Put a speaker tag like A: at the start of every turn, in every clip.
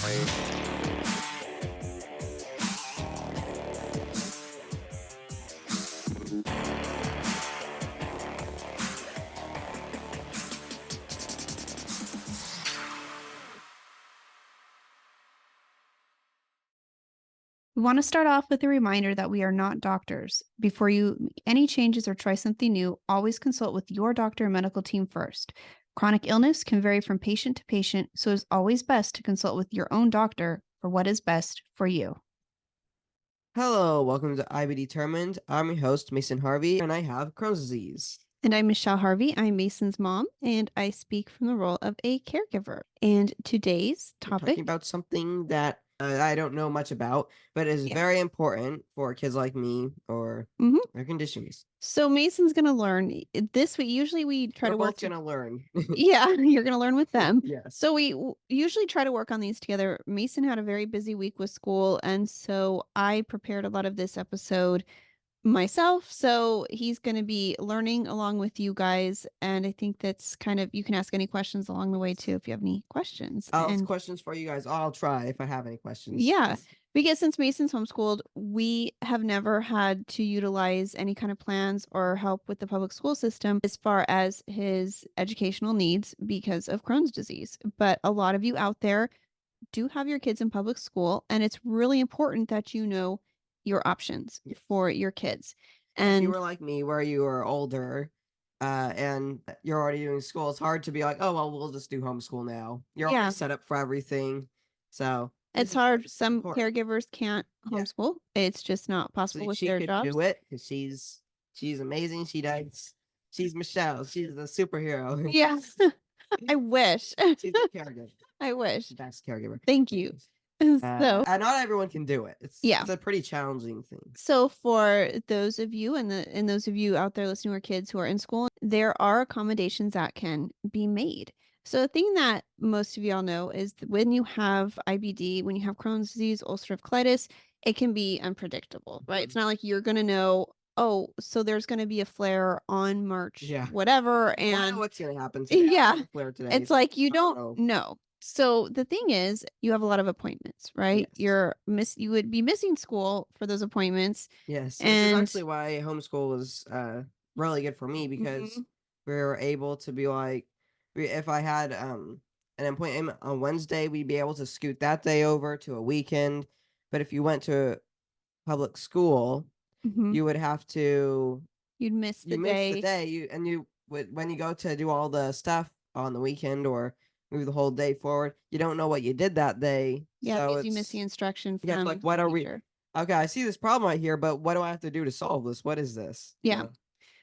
A: We want to start off with a reminder that we are not doctors. Before you make any changes or try something new, always consult with your doctor and medical team first. Chronic illness can vary from patient to patient, so it's always best to consult with your own doctor for what is best for you.
B: Hello, welcome to IB Determined. I'm your host, Mason Harvey, and I have Crohn's disease.
A: And I'm Michelle Harvey. I'm Mason's mom, and I speak from the role of a caregiver. And today's
B: We're
A: topic
B: talking about something that I don't know much about, but is very important for kids like me or their conditions.
A: So Mason's going to learn this week. Usually we try
B: We're
A: to work.
B: both gonna learn.
A: Yeah, you're going to learn with them.
B: Yes.
A: So we usually try to work on these together. Mason had a very busy week with school, and so I prepared a lot of this episode myself. So he's going to be learning along with you guys, and I think that's kind of, you can ask any questions along the way too if you have any questions.
B: I'll have questions for you guys. I'll try if I have any questions.
A: Yeah, because since Mason's homeschooled, we have never had to utilize any kind of plans or help with the public school system as far as his educational needs because of Crohn's disease. But a lot of you out there do have your kids in public school, and it's really important that you know your options for your kids. And
B: if you were like me, where you were older, and you're already doing school, it's hard to be like, oh, well, we'll just do homeschool now. You're already set up for everything. So
A: it's hard. Some caregivers can't homeschool. It's just not possible with their jobs.
B: She could do it because she's amazing. She's Michelle. She's the superhero.
A: Yeah. I wish.
B: She's a caregiver.
A: I wish.
B: Best caregiver.
A: Thank you.
B: So and not everyone can do it. It's a pretty challenging thing.
A: So for those of you and those of you out there listening who are kids who are in school, there are accommodations that can be made. So the thing that most of y'all know is that when you have IBD, when you have Crohn's disease, ulcerative colitis, it can be unpredictable, right? It's not like you're going to know, oh, so there's going to be a flare on March, whatever. And
B: what's going to happen today? Flare today.
A: It's like you don't know. So the thing is, you have a lot of appointments, right?
B: Yes.
A: You would be missing school for those appointments.
B: Yes. And which is actually why homeschool was really good for me because we were able to be like, if I had an appointment on Wednesday, we'd be able to scoot that day over to a weekend. But if you went to public school, you would have to.
A: You'd miss the day.
B: Miss the day. You would, when you go to do all the stuff on the weekend or move the whole day forward, you don't know what you did that day.
A: Yeah, so because you miss the instruction from
B: like, what are we? Okay, I see this problem right here, but what do I have to do to solve this? What is this?
A: Yeah.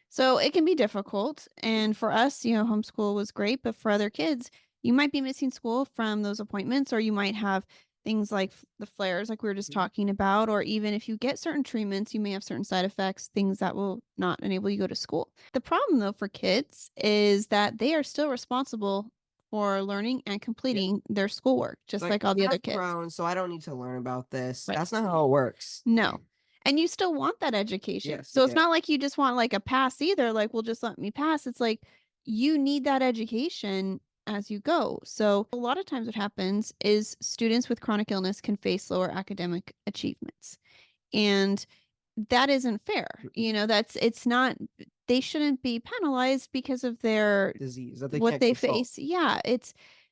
A: So it can be difficult. And for us, homeschool was great, but for other kids, you might be missing school from those appointments, or you might have things like the flares, like we were just talking about, or even if you get certain treatments, you may have certain side effects, things that will not enable you to go to school. The problem though, for kids is that they are still responsible for learning and completing their schoolwork, just like all the other kids.
B: Crohn, so I don't need to learn about this. Right. That's not how it works.
A: No. And you still want that education. Yes, so it's not like you just want like a pass either. Like, well, just let me pass. It's like you need that education as you go. So a lot of times what happens is students with chronic illness can face lower academic achievements. And that isn't fair. It's not, they shouldn't be penalized because of their
B: disease,
A: what they face. Yeah.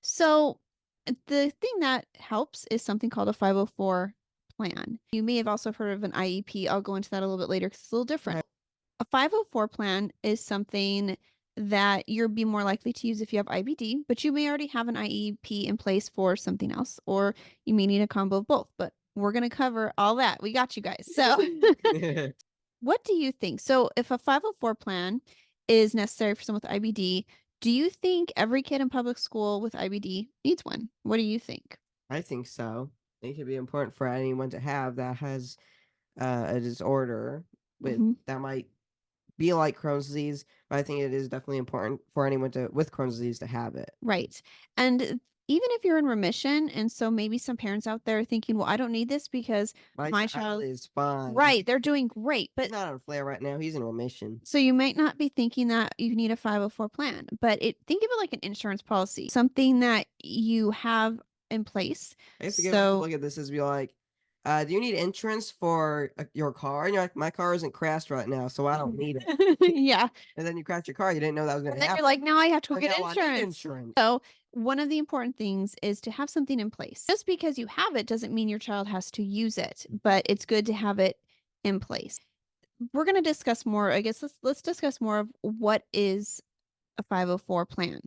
A: So the thing that helps is something called a 504 plan. You may have also heard of an IEP. I'll go into that a little bit later because it's a little different. A 504 plan is something that you'll be more likely to use if you have IBD, but you may already have an IEP in place for something else, or you may need a combo of both, but we're going to cover all that. We got you guys. So what do you think? So if a 504 plan is necessary for someone with IBD, do you think every kid in public school with IBD needs one? What do you think?
B: I think so. I think it'd be important for anyone to have that has a disorder with that might be like Crohn's disease, but I think it is definitely important for anyone with Crohn's disease to have it.
A: Right. And even if you're in remission, and so maybe some parents out there are thinking, well, I don't need this because my child
B: is fine.
A: Right. They're doing great. But
B: he's not on flare right now. He's in remission.
A: So you might not be thinking that you need a 504 plan, but think of it like an insurance policy, something that you have in place.
B: I have to give
A: So
B: look at this as be like, do you need insurance for your car? And you're like, my car isn't crashed right now, so I don't need it.
A: yeah.
B: And then you crash your car, you didn't know that was going
A: And
B: to
A: then you're
B: happen.
A: like, now I have to go
B: And
A: get
B: now I need
A: insurance.
B: insurance.
A: So one of the important things is to have something in place. Just because you have it doesn't mean your child has to use it, but it's good to have it in place. We're going to discuss more. I guess let's discuss more of what is a 504 plan.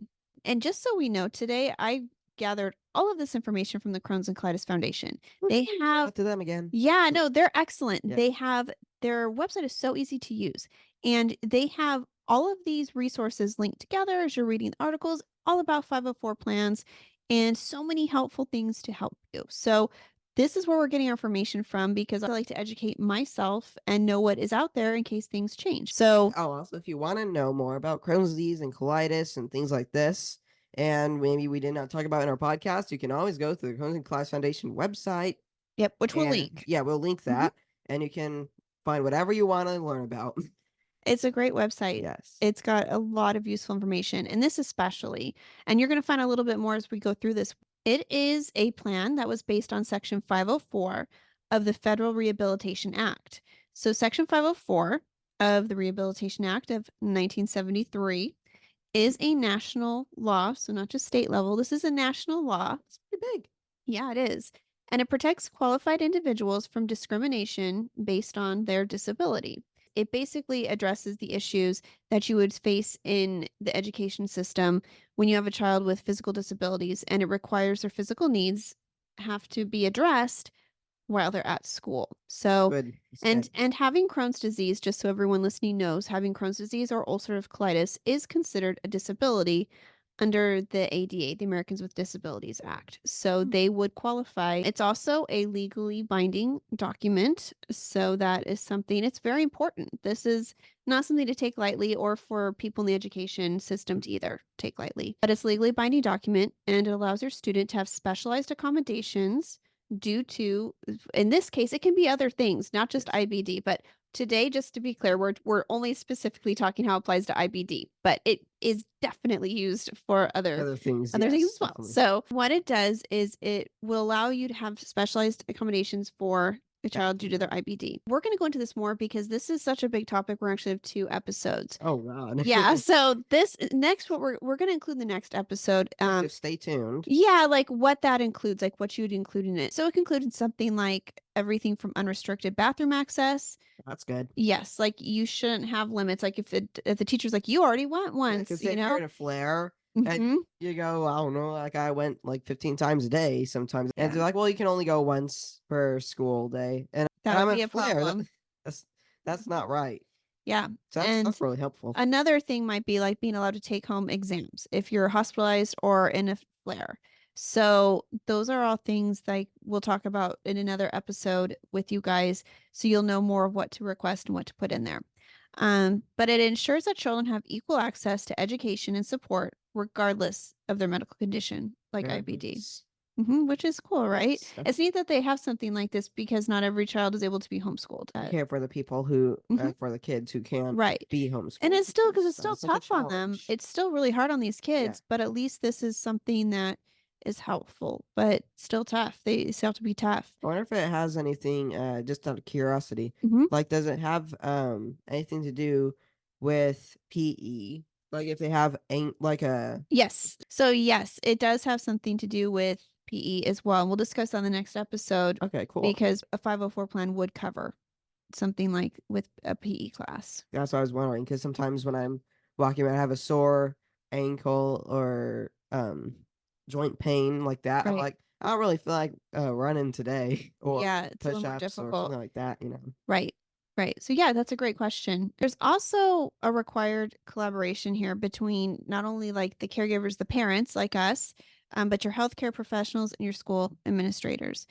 A: And just so we know, today I gathered all of this information from the Crohn's and Colitis Foundation. They
B: Shout
A: have
B: out to them again.
A: yeah, no, they're excellent.
B: Yeah.
A: They have their website is so easy to use, and they have all of these resources linked together as you're reading articles all about 504 plans and so many helpful things to help you. So this is where we're getting our information from because I like to educate myself and know what is out there in case things change. So
B: Oh, also, if you want to know more about Crohn's disease and colitis and things like this, and maybe we did not talk about in our podcast, you can always go to the Crohn's and Colitis Foundation website.
A: yep, which we'll
B: And
A: link.
B: yeah, we'll link
A: Mhm.
B: that, and you can find whatever you want to learn about.
A: It's a great website.
B: Yes.
A: It's got a lot of useful information, and this especially. And you're going to find a little bit more as we go through this. It is a plan that was based on Section 504 of the Federal Rehabilitation Act. So, Section 504 of the Rehabilitation Act of 1973 is a national law, so not just state level. This is a national law.
B: It's pretty big.
A: Yeah, it is. And it protects qualified individuals from discrimination based on their disability. It basically addresses the issues that you would face in the education system when you have a child with physical disabilities and it requires their physical needs have to be addressed while they're at school. So
B: Good. It's
A: and
B: good.
A: having Crohn's disease, just so everyone listening knows, having Crohn's disease or ulcerative colitis is considered a disability under the ADA, the Americans with Disabilities Act. So they would qualify. It's also a legally binding document. So that is something, it's very important. This is not something to take lightly or for people in the education system to either take lightly. But it's a legally binding document and it allows your student to have specialized accommodations due to, in this case, it can be other things, not just IBD, but today, just to be clear, we're only specifically talking how it applies to IBD, but it is definitely used for
B: Other things,
A: things
B: yes,
A: as well.
B: definitely.
A: So what it does is it will allow you to have specialized accommodations for a child due to their IBD. We're going to go into this more because this is such a big topic. We're actually have 2 episodes.
B: Oh God.
A: Yeah. So this next, what we're going to include in the next episode.
B: Just stay tuned.
A: Yeah, like what that includes, like what you would include in it. So it included something like everything from unrestricted bathroom access.
B: That's good.
A: Yes, like you shouldn't have limits. Like if the teacher's like, you already went once,
B: Because
A: you
B: if you're
A: know?
B: in a flare and
A: Mhm.
B: you go, I don't know, like I went like 15 times a day sometimes, and
A: Yeah.
B: they're like, well, you can only go once per school day, and
A: That
B: I'm
A: would
B: in
A: be
B: a
A: a
B: flare.
A: problem.
B: That's not right.
A: Yeah.
B: So
A: And
B: that's really helpful.
A: another thing might be like being allowed to take home exams if you're hospitalized or in a flare. So those are all things like we'll talk about in another episode with you guys, so you'll know more of what to request and what to put in there. But it ensures that children have equal access to education and support regardless of their medical condition, like
B: Yeah,
A: IBD.
B: it's-
A: Which is cool, right?
B: Yes,
A: It's neat that they have something like this because not every child is able to be homeschooled.
B: I care for the people who,
A: Mhm.
B: for the kids who can't
A: Right.
B: be homeschooled.
A: And it's still because it's still
B: That's such a
A: tough on them.
B: challenge.
A: It's still really hard on these
B: Yeah.
A: kids, but at least this is something that is helpful, but still tough. They still have to be tough.
B: I wonder if it has anything, just out of curiosity,
A: Mhm.
B: like, does it have anything to do with PE? Like, if they have like a
A: Yes. So yes, it does have something to do with PE as well. And we'll discuss on the next episode
B: okay, cool.
A: because a 504 plan would cover something like with a PE class.
B: That's what I was wondering because sometimes when I'm walking around, I have a sore ankle or joint pain like that. I'm
A: Right.
B: like, I don't really feel like running today or
A: Yeah, it's a little more
B: push-ups or
A: difficult.
B: something like that.
A: Right. Right. So yeah, that's a great question. There's also a required collaboration here between not only like the caregivers, the parents like us, but your healthcare professionals and your school administrators.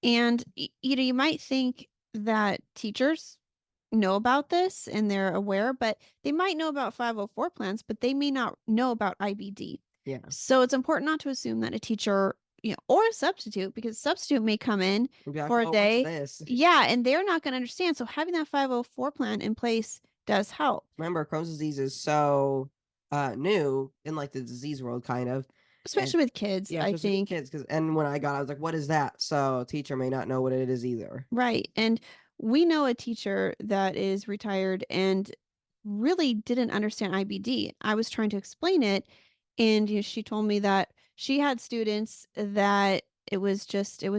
A: And you might think that teachers know about this and they're aware, but they might know about 504 plans, but they may not know about IBD.
B: Yeah.
A: So it's important not to assume that a teacher, or a substitute, because substitute may come in
B: Be like,
A: for a
B: "Oh, what's
A: day.
B: this?"
A: Yeah, and they're not going to understand. So having that 504 plan in place does help.
B: Remember, Crohn's disease is so new in like the disease world, kind of.
A: especially with kids,
B: Yeah,
A: I
B: especially with
A: think.
B: kids, and when I got, I was like, "What is that?" So a teacher may not know what it is either.
A: Right. And we know a teacher that is retired and really didn't understand IBD. I was trying to explain it, and she told me that she had students that it was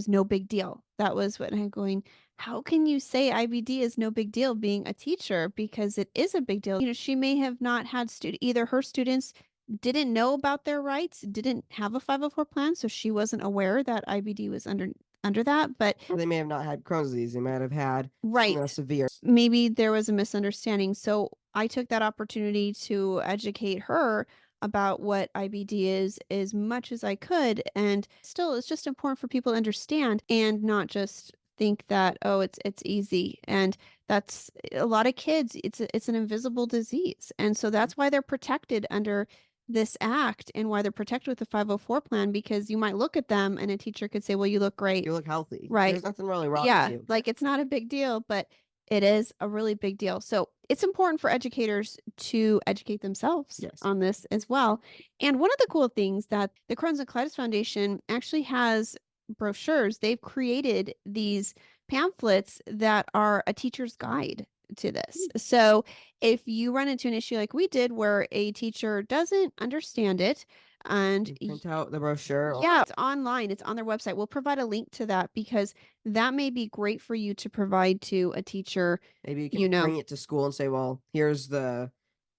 A: no big deal. That was what I'm going, how can you say IBD is no big deal being a teacher? Because it is a big deal. She may have not had either her students didn't know about their rights, didn't have a 504 plan, so she wasn't aware that IBD was under that, but
B: Or they may have not had Crohn's disease. They might have had something
A: right.
B: else severe.
A: Maybe there was a misunderstanding. So I took that opportunity to educate her about what IBD is as much as I could. And still, it's just important for people to understand and not just think that, oh, it's easy. And that's a lot of kids, it's an invisible disease. And so that's why they're protected under this act and why they're protected with the 504 plan, because you might look at them and a teacher could say, well, you look great.
B: You look healthy.
A: Right.
B: There's nothing really wrong with
A: Yeah,
B: you.
A: like it's not a big deal, but it is a really big deal. So it's important for educators to educate themselves
B: Yes.
A: on this as well. And one of the cool things that the Crohn's and Colitis Foundation actually has brochures. They've created these pamphlets that are a teacher's guide to this. So if you run into an issue like we did where a teacher doesn't understand it and
B: You print out the brochure.
A: yeah, it's online, it's on their website. We'll provide a link to that because that may be great for you to provide to a teacher,
B: Maybe you can bring it to school and say, "Well, here's the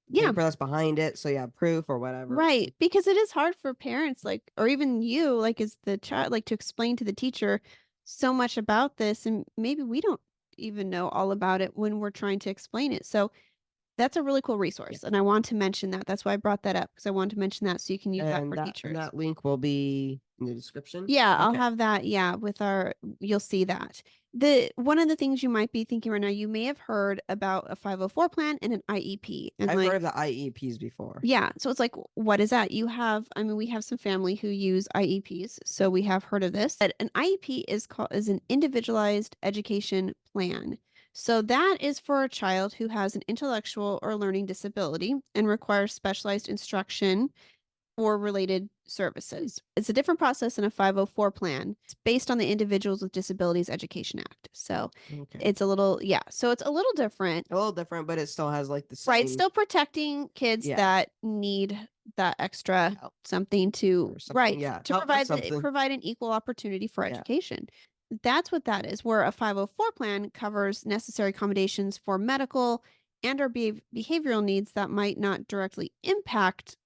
A: Yeah,
B: paper that's behind it, so you have proof or whatever."
A: right. Because it is hard for parents, like, or even you, like, as the child, like, to explain to the teacher so much about this. And maybe we don't even know all about it when we're trying to explain it. So that's a really cool resource.
B: Yeah.
A: And I want to mention that. That's why I brought that up because I wanted to mention that so you can use that
B: And
A: for
B: that
A: teachers.
B: link will be in the description.
A: Yeah, I'll
B: Okay.
A: have that. Yeah, with our, you'll see that. The one of the things you might be thinking right now, you may have heard about a 504 plan and an IEP. And
B: I've
A: like,
B: heard of the IEPs before.
A: yeah, so it's like, what is that? I mean, we have some family who use IEPs, so we have heard of this. But an IEP is an individualized education plan. So that is for a child who has an intellectual or learning disability and requires specialized instruction or related services. It's a different process than a 504 plan. It's based on the Individuals with Disabilities Education Act. So
B: Okay.
A: it's a little, yeah. So it's a little different.
B: A little different, but it still has like the
A: Right.
B: same.
A: Still protecting kids
B: Yeah.
A: that need that extra something to,
B: Or something,
A: right.
B: yeah,
A: To
B: help with
A: provide
B: something.
A: provide an equal opportunity for
B: Yeah.
A: education. That's what that is, where a 504 plan covers necessary accommodations for medical and or behavioral needs that might not directly impact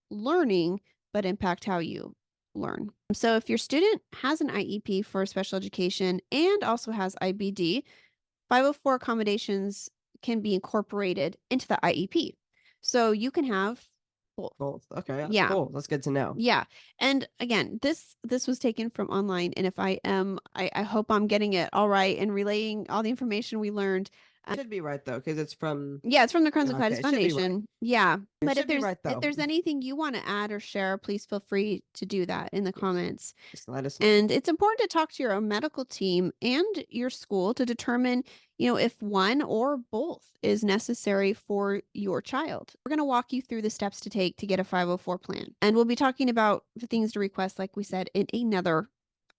A: learning, but impact how you learn. So if your student has an IEP for special education and also has IBD, 504 accommodations can be incorporated into the IEP. So you can have both.
B: Both. Okay, that's
A: Yeah.
B: cool. That's good to know.
A: Yeah. And again, this was taken from online. And if I am, I hope I'm getting it all right and relaying all the information we learned.
B: It should be right though, because it's from.
A: Yeah, it's from the Crohn's and
B: Okay,
A: Colitis
B: it should be right.
A: Foundation. Yeah.
B: It
A: But
B: should be right
A: if
B: though.
A: there's anything you want to add or share, please feel free to do that in the
B: Yes.
A: comments.
B: Just let us know.
A: And it's important to talk to your own medical team and your school to determine, if one or both is necessary for your child. We're going to walk you through the steps to take to get a 504 plan. And we'll be talking about the things to request, like we said, in another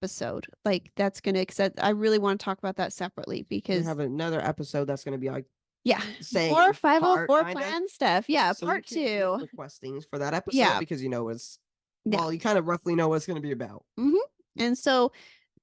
A: episode. Like that's going to, because I really want to talk about that separately
B: We
A: because,
B: have another episode that's going to be like
A: yeah,
B: saying
A: more
B: part
A: 504
B: kinda.
A: plan stuff. Yeah,
B: So
A: part
B: you can keep
A: 2.
B: requesting for that episode
A: Yeah.
B: because you know it's
A: Yeah.
B: well, you kind of roughly know what it's going to be about.
A: And so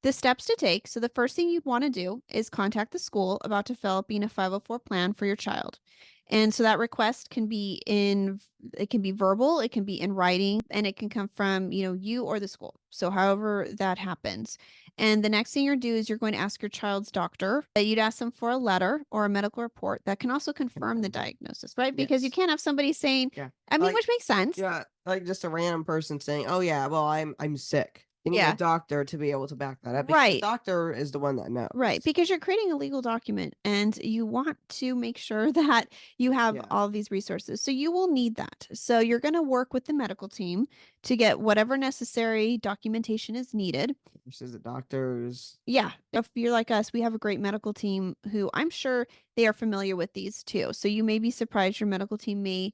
A: the steps to take. So the first thing you'd want to do is contact the school about developing a 504 plan for your child. And so that request can be it can be verbal, it can be in writing, and it can come from, you or the school. So however that happens. And the next thing you're do is you're going to ask your child's doctor that you'd ask them for a letter or a medical report that can also confirm the diagnosis, right? Because you
B: Yes.
A: can't have somebody saying,
B: Yeah.
A: I mean,
B: Like-
A: which makes sense.
B: Yeah, like just a random person saying, "Oh yeah, well I'm sick." You need
A: Yeah.
B: a doctor to be able to back that up. Because
A: Right.
B: the doctor is the one that knows.
A: Right, because you're creating a legal document and you want to make sure that you have
B: Yeah.
A: all these resources. So you will need that. So you're going to work with the medical team to get whatever necessary documentation is needed.
B: Versus the doctors.
A: Yeah, if you're like us, we have a great medical team who I'm sure they are familiar with these too. So you may be surprised your medical team may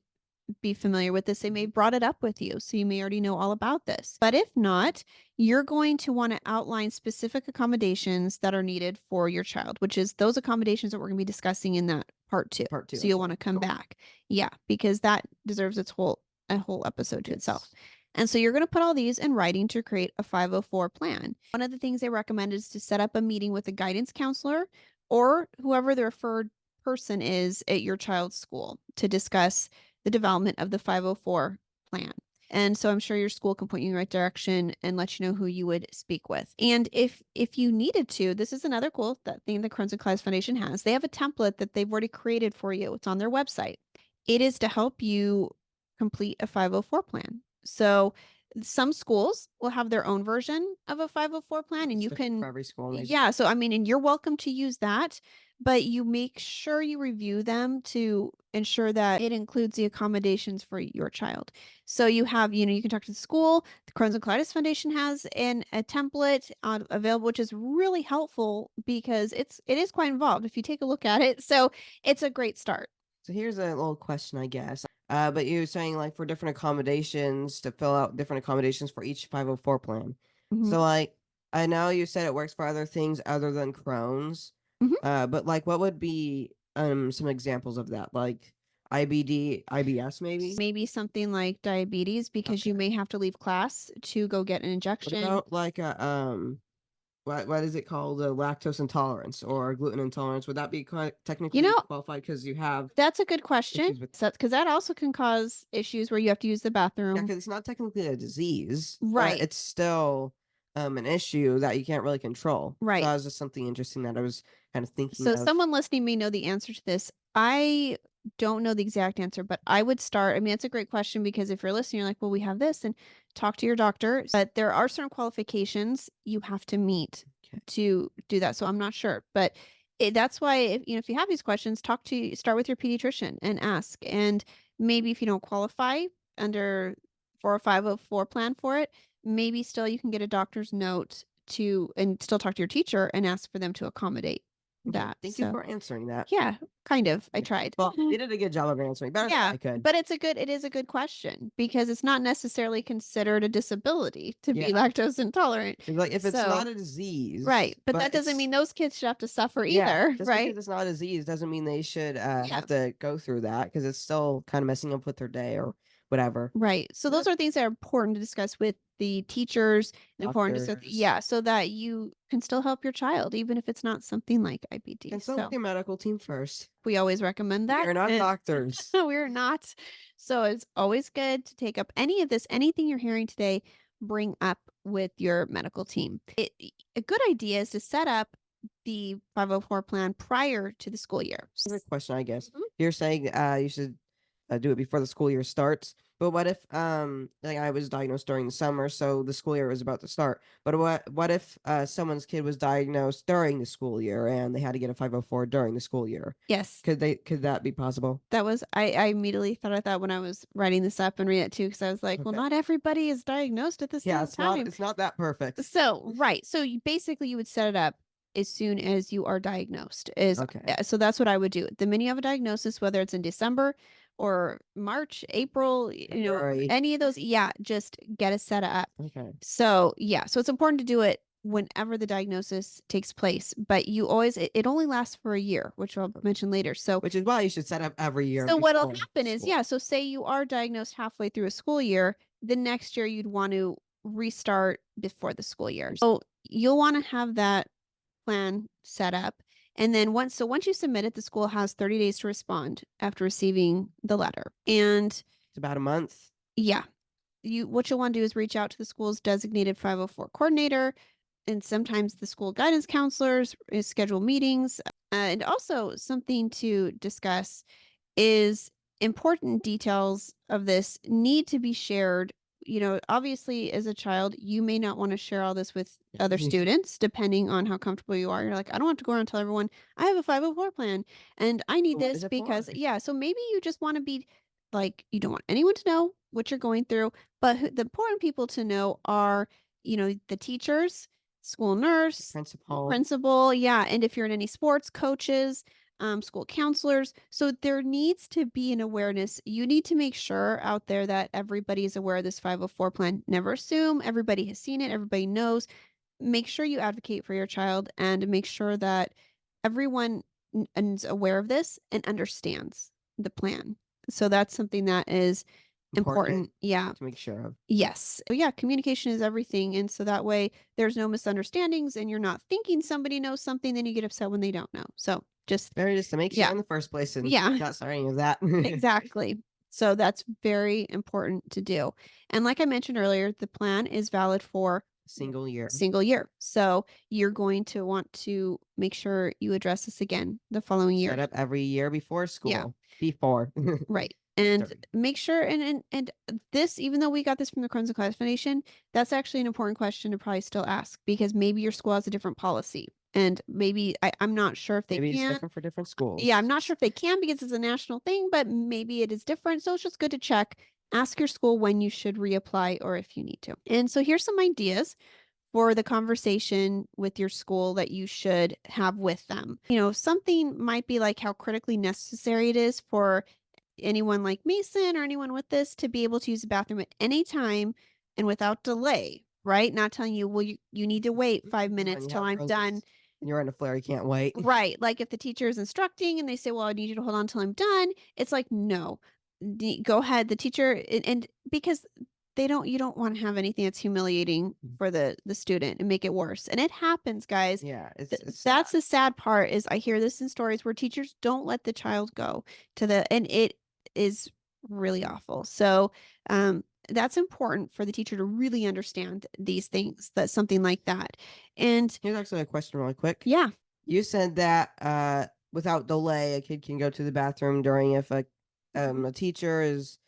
A: be familiar with this. They may have brought it up with you, so you may already know all about this. But if not, you're going to want to outline specific accommodations that are needed for your child, which is those accommodations that we're going to be discussing in that part 2.
B: Part 2,
A: So you'll
B: okay,
A: want to come
B: cool.
A: back. Yeah, because that deserves a whole episode to itself.
B: Yes.
A: And so you're going to put all these in writing to create a 504 plan. One of the things they recommend is to set up a meeting with a guidance counselor or whoever the referred person is at your child's school to discuss the development of the 504 plan. And so I'm sure your school can point you in the right direction and let you know who you would speak with. And if you needed to, this is another cool thing the Crohn's and Colitis Foundation has. They have a template that they've already created for you. It's on their website. It is to help you complete a 504 plan. So some schools will have their own version of a 504 plan and
B: It's
A: you
B: different
A: can
B: for every school, maybe.
A: yeah, so I mean, and you're welcome to use that, but you make sure you review them to ensure that it includes the accommodations for your child. So you have, you can talk to the school. The Crohn's and Colitis Foundation has a template available, which is really helpful because it is quite involved if you take a look at it. So it's a great start.
B: So here's a little question, I guess. But you were saying like for different accommodations to fill out different accommodations for each 504 plan.
A: Mhm.
B: So like I know you said it works for other things other than Crohn's.
A: Mhm.
B: But like what would be some examples of that? Like IBD, IBS maybe?
A: Maybe something like diabetes because you
B: Okay.
A: may have to leave class to go get an
B: What
A: injection.
B: about like a what is it called? A lactose intolerance or gluten intolerance? Would that be
A: You
B: technically
A: know,
B: qualified because you have
A: that's a good question.
B: issues with
A: So, because that also can cause issues where you have to use the
B: yeah,
A: bathroom.
B: because it's not technically a disease, but
A: Right.
B: it's still, an issue that you can't really control. So
A: Right.
B: that was just something interesting that I was kind of thinking
A: So
B: of.
A: someone listening may know the answer to this. I don't know the exact answer, but I would start. I mean, it's a great question because if you're listening, you're like, well, we have this, and talk to your doctor. But there are certain qualifications you have to meet
B: Okay.
A: to do that. So I'm not sure, but that's why if you have these questions, start with your pediatrician and ask. And maybe if you don't qualify under 40504 plan for it, maybe still you can get a doctor's note to and still talk to your teacher and ask for them to accommodate
B: Okay.
A: that.
B: Thank you
A: So,
B: for answering that.
A: yeah, kind of. I
B: Yeah.
A: tried.
B: Well, you did a good job of answering, better than
A: Yeah,
B: I could.
A: but it is a good question because it's not necessarily considered a disability to be
B: Yeah.
A: lactose intolerant.
B: It's like if it's not
A: So,
B: a disease,
A: right, but
B: but
A: that doesn't
B: it's
A: mean those kids should have to suffer
B: yeah,
A: either,
B: just because
A: right?
B: it's not a disease doesn't mean they should
A: Yeah.
B: have to go through that because it's still kind of messing up with their day or whatever.
A: Right. So
B: Yeah,
A: those are things that are important to discuss with the teachers, important to
B: doctors.
A: yeah, so that you can still help your child even if it's not something like IBD.
B: Consult with
A: So,
B: your medical team first.
A: we always recommend
B: We
A: that.
B: are not doctors.
A: We're not. So it's always good to take up any of this, anything you're hearing today, bring up with your medical team. A good idea is to set up the 504 plan prior to the school year.
B: Here's a question, I guess.
A: Mhm.
B: You're saying you should do it before the school year starts. But what if like I was diagnosed during the summer, so the school year was about to start. But what if someone's kid was diagnosed during the school year and they had to get a 504 during the school year?
A: Yes,
B: Could that be possible?
A: that was, I immediately thought of that when I was writing this up and reading it too, because I was like, well,
B: Okay.
A: not everybody is diagnosed at the
B: Yeah,
A: same time.
B: it's not that perfect.
A: So, right. So you would set it up as soon as you are diagnosed. Is
B: Okay.
A: so that's what I would do. The minute you have a diagnosis, whether it's in December or March, April,
B: February.
A: any of those, yeah, just get it set up.
B: Okay.
A: So, yeah, so it's important to do it whenever the diagnosis takes place, but it only lasts for a year, which I'll mention later. So,
B: Which is why you should set up every year
A: what'll
B: before
A: happen is,
B: school.
A: yeah, so say you are diagnosed halfway through a school year, the next year you'd want to restart before the school year. So you'll want to have that plan set up. And then once you submit it, the school has 30 days to respond after receiving the letter. And
B: It's about a month.
A: yeah, what you'll want to do is reach out to the school's designated 504 coordinator and sometimes the school guidance counselors schedule meetings. And also something to discuss is important details of this need to be shared. Obviously, as a child, you may not want to share all this with other students, depending on how comfortable you are. You're like, I don't want to go around and tell everyone I have a 504 plan and I need
B: What is
A: this
B: it
A: because,
B: for?
A: yeah. So maybe you just want to be like, you don't want anyone to know what you're going through, but the important people to know are, the teachers, school nurse,
B: Principal.
A: principal. Yeah. And if you're in any sports, coaches, school counselors. So there needs to be an awareness. You need to make sure out there that everybody is aware of this 504 plan. Never assume everybody has seen it, everybody knows. Make sure you advocate for your child and make sure that everyone is aware of this and understands the plan. So that's something that is
B: Important
A: important. Yeah.
B: to make sure of.
A: Yes. So yeah, communication is everything. And so that way there's no misunderstandings and you're not thinking somebody knows something, then you get upset when they don't know. So just,
B: Better just to make sure
A: yeah.
B: in the first place and
A: Yeah.
B: not start any of that.
A: Exactly. So that's very important to do. And like I mentioned earlier, the plan is valid for
B: Single year.
A: single year. So you're going to want to make sure you address this again the following year.
B: Set up every year before
A: Yeah.
B: school. Before.
A: Right. And
B: Sorry.
A: make sure and this, even though we got this from the Crohn's and Colitis Foundation, that's actually an important question to probably still ask because maybe your school has a different policy. And maybe I'm not sure if they
B: Maybe it's
A: can.
B: different for different
A: Yeah, I'm
B: schools.
A: not sure if they can because it's a national thing, but maybe it is different. So it's just good to check. Ask your school when you should reapply or if you need to. And so here's some ideas for the conversation with your school that you should have with them. Something might be like how critically necessary it is for anyone like Mason or anyone with this to be able to use the bathroom at any time and without delay, right? Not telling you, well, you need to wait 5 minutes
B: When you
A: till
B: have
A: I'm
B: Crohn's
A: done.
B: and you're in a flare, you can't wait.
A: Right. Like if the teacher is instructing and they say, well, I need you to hold on till I'm done. It's like, no, go ahead. The teacher, and because you don't want to have anything that's humiliating for the student and make it worse. And it happens, guys.
B: Yeah, it's
A: That's
B: sad.
A: the sad part is I hear this in stories where teachers don't let the child go and it is really awful. So, that's important for the teacher to really understand these things, that something like that. And
B: Here's actually a question really quick.
A: yeah,
B: You said that without delay, a kid can go to the bathroom during if a teacher is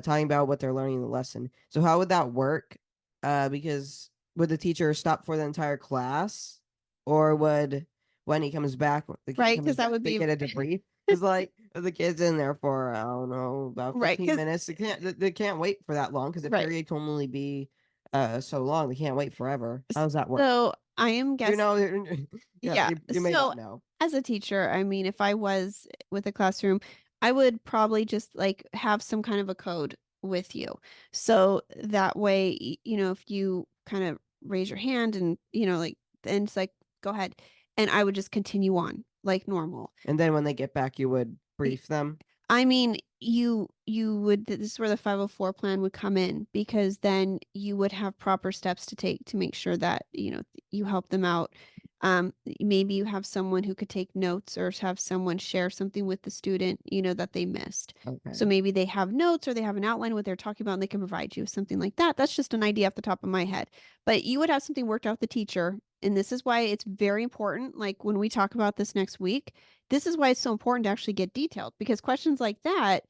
B: talking about what they're learning in the lesson. So how would that work? Because would the teacher stop for the entire class, or would when he comes back, the kid
A: right.
B: comes
A: Cause that
B: back,
A: would
B: they
A: be
B: get a debrief? Because like if the kid's in there for I don't know about
A: right.
B: 15
A: Cause
B: minutes, they can't wait for that long because the
A: right.
B: period can only be so long. They can't wait forever. How does that work?
A: So I am
B: You
A: guessing.
B: know, yeah,
A: Yeah.
B: you may
A: So
B: not know.
A: as a teacher, I mean, if I was with a classroom, I would probably just like have some kind of a code with you. So that way, if you kind of raise your hand and, like, then it's like, go ahead. And I would just continue on like normal.
B: And then when they get back, you would brief them.
A: I mean, you would this is where the 504 plan would come in because then you would have proper steps to take to make sure that, you help them out. Maybe you have someone who could take notes or have someone share something with the student, that they missed. So
B: Okay.
A: maybe they have notes or they have an outline what they're talking about and they can provide you with something like that. That's just an idea off the top of my head. But you would have something worked out with the teacher. And this is why it's very important. Like when we talk about this next week, this is why it's so important to actually get detailed because questions like that,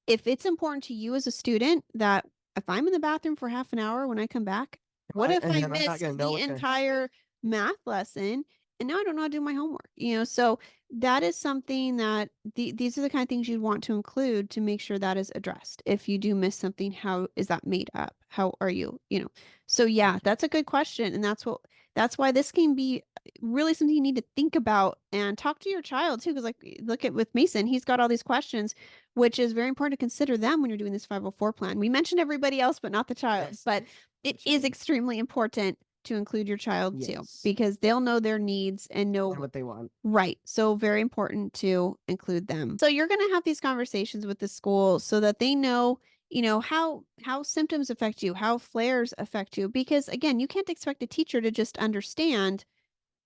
A: if it's important to you as a student that if I'm in the bathroom for half an hour when I come back, what if I
B: Am I not
A: missed
B: gonna know
A: the
B: what's gonna
A: entire math lesson and now I don't know how to do my homework? So that is something that these are the kind of things you'd want to include to make sure that is addressed. If you do miss something, how is that made up? How are you, So yeah,
B: Okay.
A: that's a good question. And that's why this can be really something you need to think about and talk to your child too. Cause like look at with Mason, he's got all these questions, which is very important to consider them when you're doing this 504 plan. We mentioned everybody else, but not the child.
B: Yes.
A: But
B: The
A: it is
B: child.
A: extremely important to include your child too,
B: Yes.
A: because they'll know their needs and
B: Tell
A: know
B: them what they want.
A: right. So very important to include them. So you're going to have these conversations with the school so that they know, how symptoms affect you, how flares affect you because again, you can't expect a teacher to just understand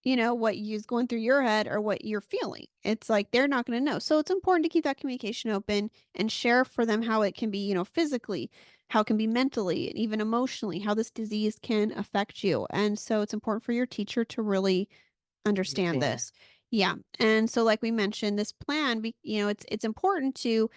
A: what is going through your head or what you're feeling. It's like they're not going to know. So it's important to keep that communication open and share for them how it can be, physically, how it can be mentally, and even emotionally, how this disease can affect you. And so it's important for your teacher to really understand
B: Understand.
A: this. Yeah. And so like we mentioned, this plan, it's important to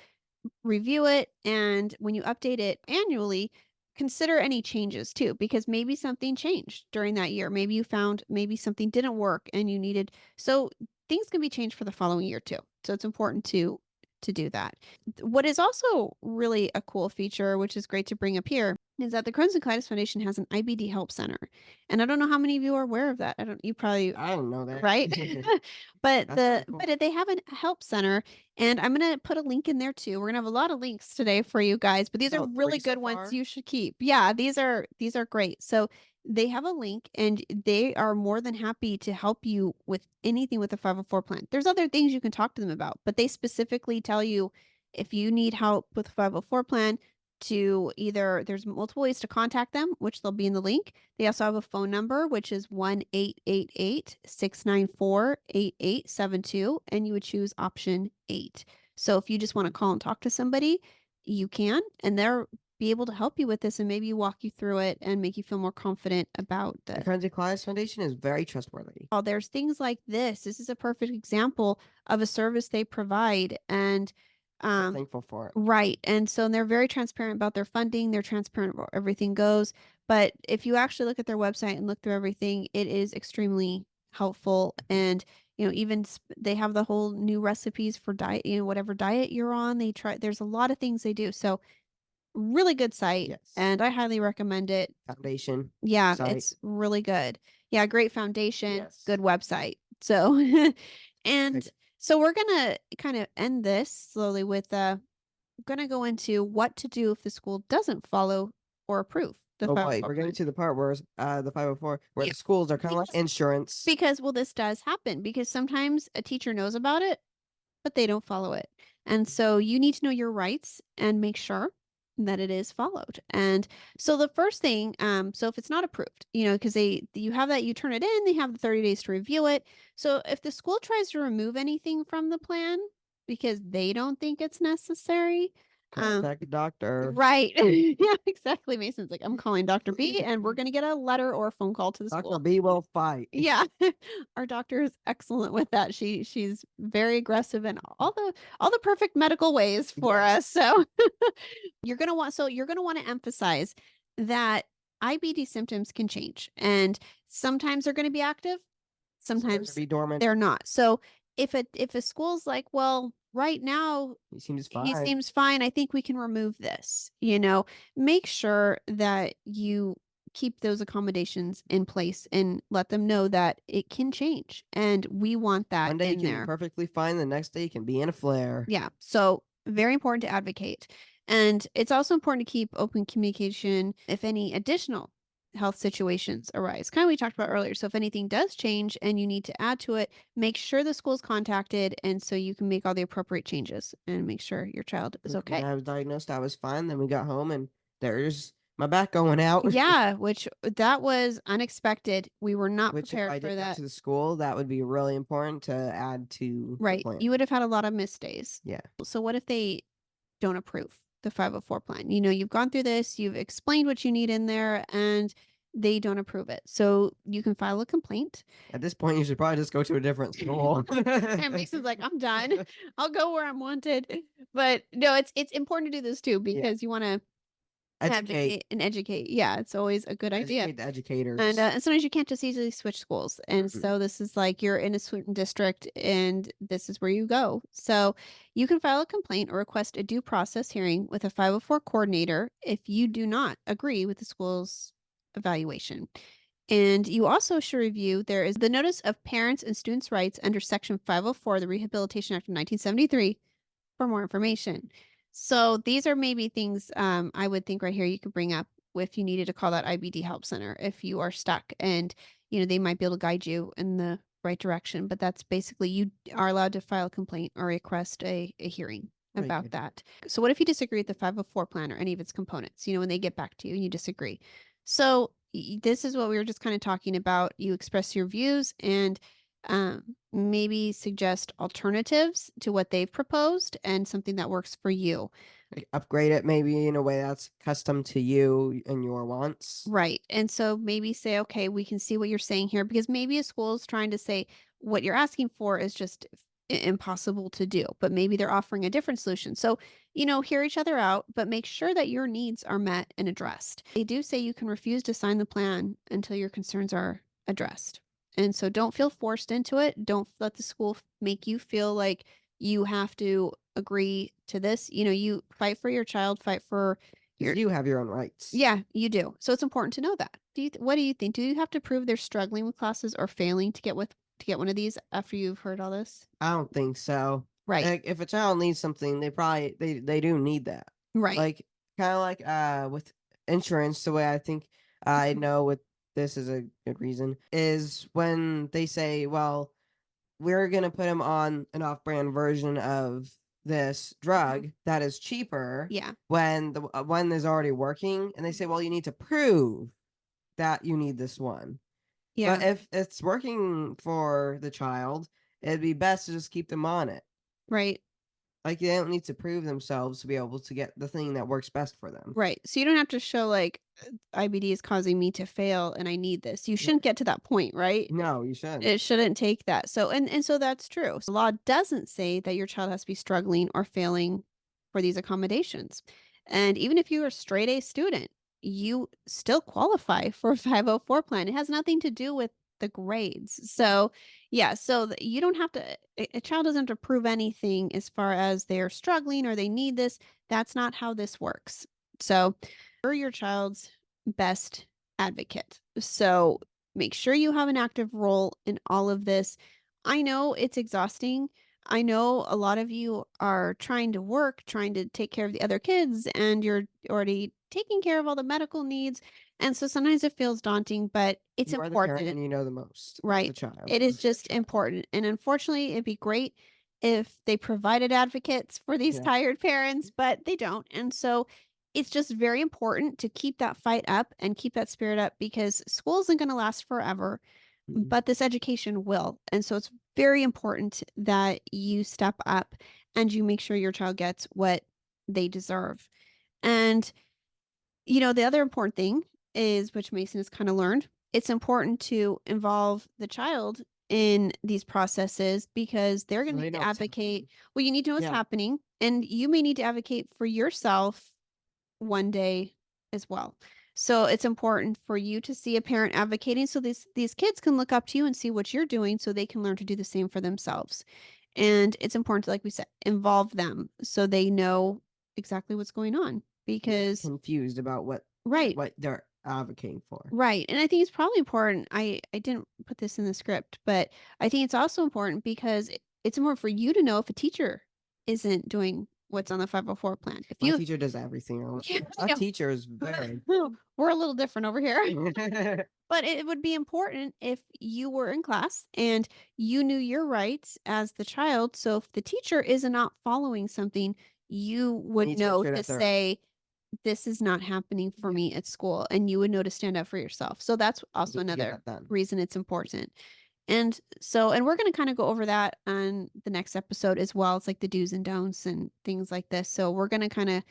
A: review it and when you update it annually, consider any changes too because maybe something changed during that year. Maybe you found maybe something didn't work and you needed so things can be changed for the following year too. So it's important to to do that. What is also really a cool feature, which is great to bring up here, is that the Crohn's and Colitis Foundation has an IBD help center. And I don't know how many of you are aware of that. I don't, you probably,
B: I don't know that.
A: right? But
B: That's pretty cool.
A: they have a help center, and I'm gonna put a link in there too. We're gonna have a lot of links today for you guys, but these are
B: About
A: really
B: 3 so
A: good ones
B: far?
A: you should keep. Yeah, these are great. So they have a link, and they are more than happy to help you with anything with a 504 plan. There's other things you can talk to them about, but they specifically tell you if you need help with a 504 plan, to either there's multiple ways to contact them, which they'll be in the link. They also have a phone number, which is 1-888-694-8872, and you would choose option 8. So if you just want to call and talk to somebody, you can, and they're be able to help you with this and maybe walk you through it and make you feel more confident about
B: The
A: the.
B: Crohn's and Colitis Foundation is very trustworthy.
A: Oh, there's things like this. This is a perfect example of a service they provide, and
B: I'm
A: um,
B: thankful for it.
A: right. And so they're very transparent about their funding. They're transparent about everything goes. But if you actually look at their website and look through everything, it is extremely helpful. And, even they have the whole new recipes for diet, whatever diet you're on, they try, there's a lot of things they do. So really good site.
B: Yes.
A: And I highly recommend it.
B: Foundation
A: Yeah,
B: site.
A: it's really good. Yeah, great foundation,
B: Yes.
A: good website. So, and
B: Okay.
A: so we're gonna kind of end this slowly with gonna go into what to do if the school doesn't follow or approve the
B: Oh boy,
A: 504
B: we're getting
A: plan.
B: to the part where the 504, where
A: Yeah,
B: the schools are kind of like
A: because
B: insurance.
A: well, this does happen because sometimes a teacher knows about it, but they don't follow it. And so you need to know your rights and make sure that it is followed. And so the first thing, so if it's not approved, because you have that, you turn it in, they have the 30 days to review it. So if the school tries to remove anything from the plan because they don't think it's necessary,
B: Contact the doctor.
A: right. Yeah, exactly. Mason's like, I'm calling Dr. B and we're going to get a letter or a phone call to the
B: Dr.
A: school.
B: B will fight.
A: Yeah. Our doctor is excellent with that. She's very aggressive in all the perfect medical ways for us.
B: Yes.
A: So you're going to want to emphasize that IBD symptoms can change, and sometimes they're going to be active,
B: Sometimes
A: sometimes
B: be dormant.
A: they're not. So if a school's like, well, right now
B: He seems
A: he
B: fine.
A: seems fine, I think we can remove this, make sure that you keep those accommodations in place and let them know that it can change. And we want that
B: One day he
A: in
B: can be
A: there.
B: perfectly fine. The next day he can be in a flare.
A: Yeah. So very important to advocate. And it's also important to keep open communication if any additional health situations arise. Kind of we talked about earlier. So if anything does change and you need to add to it, make sure the school's contacted and so you can make all the appropriate changes and make sure your child is
B: Like when
A: okay.
B: I was diagnosed, I was fine. Then we got home and there's my back going out.
A: Yeah, which that was unexpected. We were not
B: Which if
A: prepared
B: I
A: for
B: did go
A: that.
B: to the school, that would be really important to add to the
A: Right.
B: plan.
A: You would have had a lot of missed days.
B: Yeah.
A: So what if they don't approve the 504 plan? You've gone through this, you've explained what you need in there, and they don't approve it. So you can file a complaint.
B: At this point, you should probably just go to a different school.
A: And Mason's like, I'm done. I'll go where I'm wanted. But no, it's important to do this too
B: Yeah.
A: because you want to
B: Educate.
A: advocate and educate. Yeah, it's always a good idea.
B: Educate the
A: And,
B: educators.
A: and sometimes you can't just easily switch schools. And
B: Mm-mm.
A: so this is like you're in a certain district and this is where you go. So you can file a complaint or request a due process hearing with a 504 coordinator if you do not agree with the school's evaluation. And you also should review there is the Notice of Parents and Students' Rights under Section 504 of the Rehabilitation Act of 1973 for more information. So these are maybe things I would think right here you could bring up if you needed to call that IBD help center if you are stuck, and they might be able to guide you in the right direction. But that's basically you are allowed to file a complaint or request a hearing
B: Very
A: about
B: good.
A: that. So what if you disagree with the 504 plan or any of its components? When they get back to you and you disagree. So this is what we were just kind of talking about. You express your views and maybe suggest alternatives to what they've proposed and something that works for you.
B: Like, upgrade it maybe in a way that's custom to you and your wants.
A: Right. And so maybe say, okay, we can see what you're saying here because maybe a school is trying to say what you're asking for is just impossible to do, but maybe they're offering a different solution. So, hear each other out, but make sure that your needs are met and addressed. They do say you can refuse to sign the plan until your concerns are addressed. And so don't feel forced into it. Don't let the school make you feel like You have to agree to this. You fight for your child, fight for
B: Because
A: your
B: you have your own rights.
A: yeah, you do. So it's important to know that. What do you think? Do you have to prove they're struggling with classes or failing to get one of these after you've heard all this?
B: I don't think so.
A: Right.
B: Like, if a child needs something, they do need that.
A: Right.
B: Like, kind of like with insurance, the way I think I
A: Mhm.
B: know with this is a good reason is when they say, well, we're gonna put him on an off-brand version of this
A: Mhm.
B: drug that is cheaper
A: Yeah.
B: when the one is already working, and they say, well, you need to prove that you need this one. But
A: Yeah.
B: if it's working for the child, it'd be best to just keep them on it.
A: Right.
B: Like, they don't need to prove themselves to be able to get the thing that works best for them.
A: Right. So you don't have to show like IBD is causing me to fail and I need this. You
B: Yeah.
A: shouldn't get to that point, right?
B: No, you shouldn't.
A: It shouldn't take that. So and so that's true. The law doesn't say that your child has to be struggling or failing for these accommodations. And even if you're a straight A student, you still qualify for a 504 plan. It has nothing to do with the grades. So, yeah, so you don't have to a child doesn't have to prove anything as far as they're struggling or they need this. That's not how this works. So, you're your child's best advocate. So, make sure you have an active role in all of this. I know it's exhausting. I know a lot of you are trying to work, trying to take care of the other kids, and you're already taking care of all the medical needs. And so sometimes it feels daunting, but it's
B: You are the parent
A: important,
B: and you know the most of the
A: right?
B: child.
A: It is just important. And unfortunately, it'd be great if they provided advocates for these
B: Yeah.
A: tired parents, but they don't. And so it's just very important to keep that fight up and keep that spirit up because school isn't going to last forever,
B: Mm-mm.
A: but this education will. And so it's very important that you step up and you make sure your child gets what they deserve. And, the other important thing is, which Mason has kind of learned, it's important to involve the child in these processes because they're going
B: So
A: to
B: they
A: need to
B: know what's
A: advocate.
B: happening.
A: Well, you need to know what's
B: Yeah.
A: happening, and you may need to advocate for yourself one day as well. So it's important for you to see a parent advocating so these kids can look up to you and see what you're doing so they can learn to do the same for themselves. And it's important to, like we said, involve them so they know exactly what's going on because
B: Confused about
A: right.
B: what they're advocating for.
A: Right. And I think it's probably important. I didn't put this in the script, but I think it's also important because it's important for you to know if a teacher isn't doing what's on the 504 plan. If
B: My
A: you
B: teacher does everything.
A: yeah, I
B: Our
A: know.
B: teacher is very.
A: We're a little different over here. But it would be important if you were in class and you knew your rights as the child. So if the teacher is not following something, you would
B: Need to make
A: know
B: sure
A: to
B: that they're
A: say, this is not happening for
B: yeah,
A: me at school. And you would know to stand up for yourself. So that's also
B: need to get
A: another
B: that done.
A: reason it's important. And so, and we're going to kind of go over that on the next episode as well. It's like the do's and don'ts and things like this. So we're going to kind of
B: And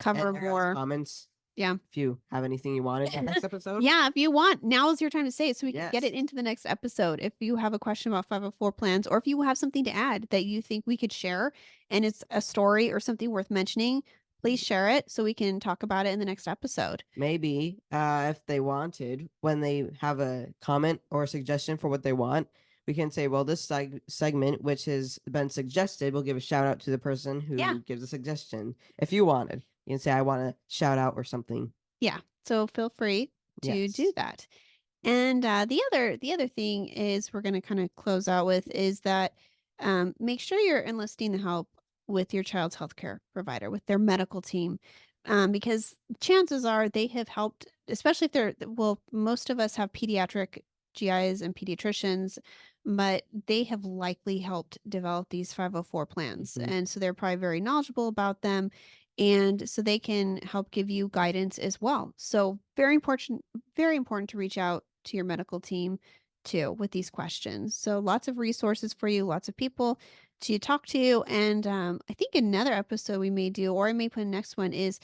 A: cover
B: guys,
A: more.
B: comments
A: Yeah.
B: if you have anything you wanted for next episode.
A: Yeah, if you want, now is your time to say it so we can get it
B: Yes.
A: into the next episode. If you have a question about 504 plans, or if you have something to add that you think we could share and it's a story or something worth mentioning, please share it so we can talk about it in the next episode.
B: Maybe if they wanted, when they have a comment or a suggestion for what they want, we can say, well, this segment, which has been suggested, we'll give a shout out to the person
A: Yeah.
B: who gives a suggestion. If you wanted, you can say, I want a shout out or something.
A: Yeah. So feel free to do
B: Yes.
A: that. And the other thing is we're going to kind of close out with is that make sure you're enlisting the help with your child's healthcare provider, with their medical team, because chances are they have helped, especially if they're well, most of us have pediatric GIs and pediatricians, but they have likely helped develop these 504 plans,
B: Mhm.
A: and so they're probably very knowledgeable about them. And so they can help give you guidance as well. So very important to reach out to your medical team too with these questions. So lots of resources for you, lots of people to talk to. And I think another episode we may do, or I may put in next one is,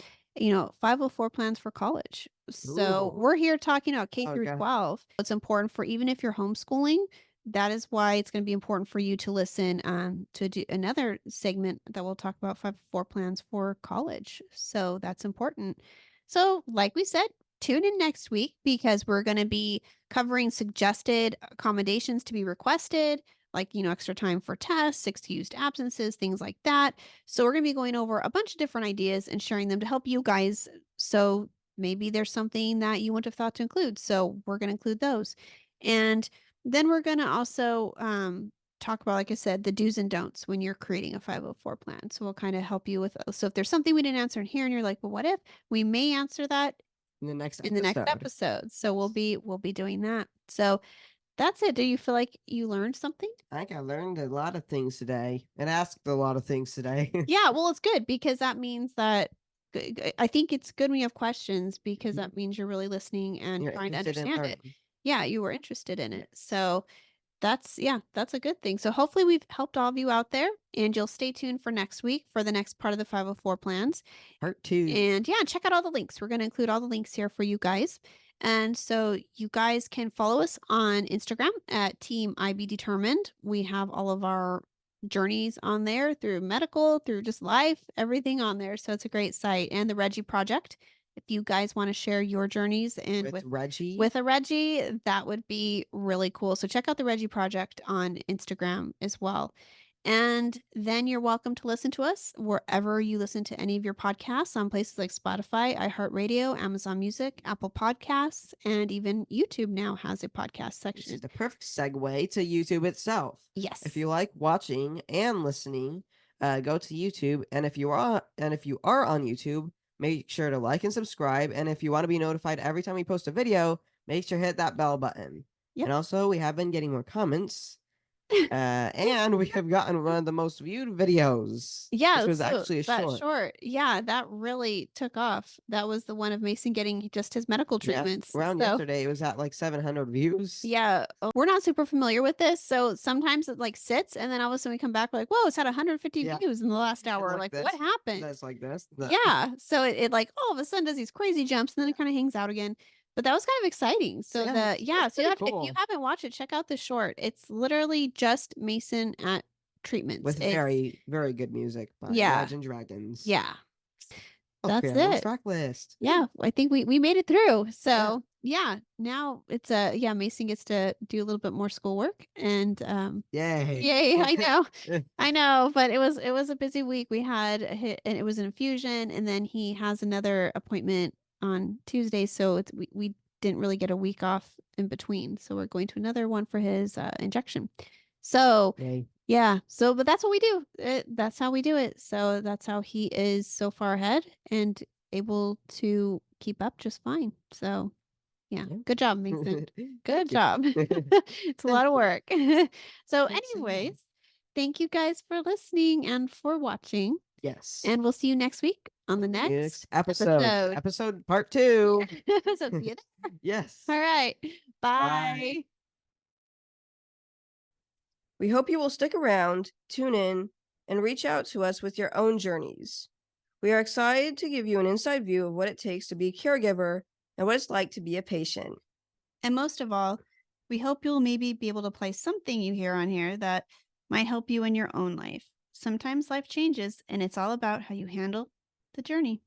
A: 504 plans for college. So
B: Ooh.
A: we're here talking about K through
B: Okay.
A: 12. It's important for even if you're homeschooling. That is why it's going to be important for you to listen to do another segment that will talk about 504 plans for college. So that's important. So, like we said, tune in next week because we're going to be covering suggested accommodations to be requested, like, extra time for tests, excused absences, things like that. So we're going to be going over a bunch of different ideas and sharing them to help you guys. So maybe there's something that you wouldn't have thought to include. So we're going to include those. And then we're going to also talk about, like I said, the do's and don'ts when you're creating a 504 plan. So we'll kind of help you with those. So if there's something we didn't answer in here and you're like, well, what if, we may answer that
B: In the next
A: in the next
B: episode.
A: episode. So we'll be doing that. So that's it. Do you feel like you learned something?
B: I think I learned a lot of things today and asked a lot of things today.
A: Yeah, well, it's good because that means that I think it's good when you have questions because
B: Mhm.
A: that means you're really listening and
B: You're
A: trying to
B: interested in
A: understand it.
B: learning.
A: Yeah, you were interested in it. So that's a good thing. So hopefully we've helped all of you out there and you'll stay tuned for next week for the next part of the 504 plans.
B: Part 2.
A: And yeah, check out all the links. We're going to include all the links here for you guys. And so you guys can follow us on Instagram at Team IB Determined. We have all of our journeys on there through medical, through just life, everything on there. So it's a great site. And the Reggie Project. If you guys want to share your journeys and
B: With Reggie.
A: with a Reggie, that would be really cool. So check out the Reggie Project on Instagram as well. And then you're welcome to listen to us wherever you listen to any of your podcasts on places like Spotify, iHeartRadio, Amazon Music, Apple Podcasts, and even YouTube now has a podcast
B: This
A: section.
B: is the perfect segue to YouTube itself.
A: Yes.
B: If you like watching and listening, go to YouTube. And if you are on YouTube, make sure to like and subscribe. And if you want to be notified every time we post a video, make sure to hit that bell button.
A: Yep.
B: And also, we have been getting more comments. And we have gotten one of the most viewed videos.
A: Yeah,
B: This was
A: so
B: actually a
A: that
B: short.
A: short. Yeah, that really took off. That was the one of Mason getting just his medical
B: Yeah,
A: treatments.
B: around
A: So
B: yesterday, it was at like 700 views.
A: yeah, we're not super familiar with this. So sometimes it like sits and then all of a sudden we come back, we're like, whoa, it's had 150
B: Yeah.
A: views in the last
B: And
A: hour.
B: like
A: Like, what
B: this.
A: happened?
B: That's like this.
A: Yeah. So it like all of a sudden does these crazy jumps and then it kind of hangs out again. But that was kind of exciting. So
B: Yeah, it's
A: so you
B: pretty
A: have if you
B: cool.
A: haven't watched it, check out the short. It's literally just Mason at treatments.
B: With
A: It's
B: very, very good music by
A: yeah.
B: Imagine Dragons.
A: Yeah.
B: Okay,
A: That's
B: I'm on
A: it.
B: track list.
A: Yeah, I think we made it through.
B: Yeah.
A: So yeah, now it's yeah, Mason gets to do a little bit more schoolwork and
B: Yay.
A: yay, I know. I know, but it was a busy week. We had and it was an infusion and then he has another appointment on Tuesday, so we didn't really get a week off in between. So we're going to another one for his injection. So
B: Yay.
A: yeah, so but that's what we do. That's how we do it. So that's how he is so far ahead and able to keep up just fine. So yeah,
B: Yeah.
A: good job, Mason. Good
B: Thank you.
A: job. It's a lot of work. So
B: Thanks so much.
A: anyways, thank you guys for listening and for watching.
B: Yes.
A: And we'll see you next week on the
B: Next
A: next
B: episode.
A: episode.
B: Episode part 2.
A: So see you there.
B: Yes.
A: All right.
B: Bye.
A: Bye.
B: We hope you will stick around, tune in, and reach out to us with your own journeys. We are excited to give you an inside view of what it takes to be a caregiver and what it's like to be a patient.
A: And most of all, we hope you'll maybe be able to apply something you hear on here that might help you in your own life. Sometimes life changes, and it's all about how you handle the journey.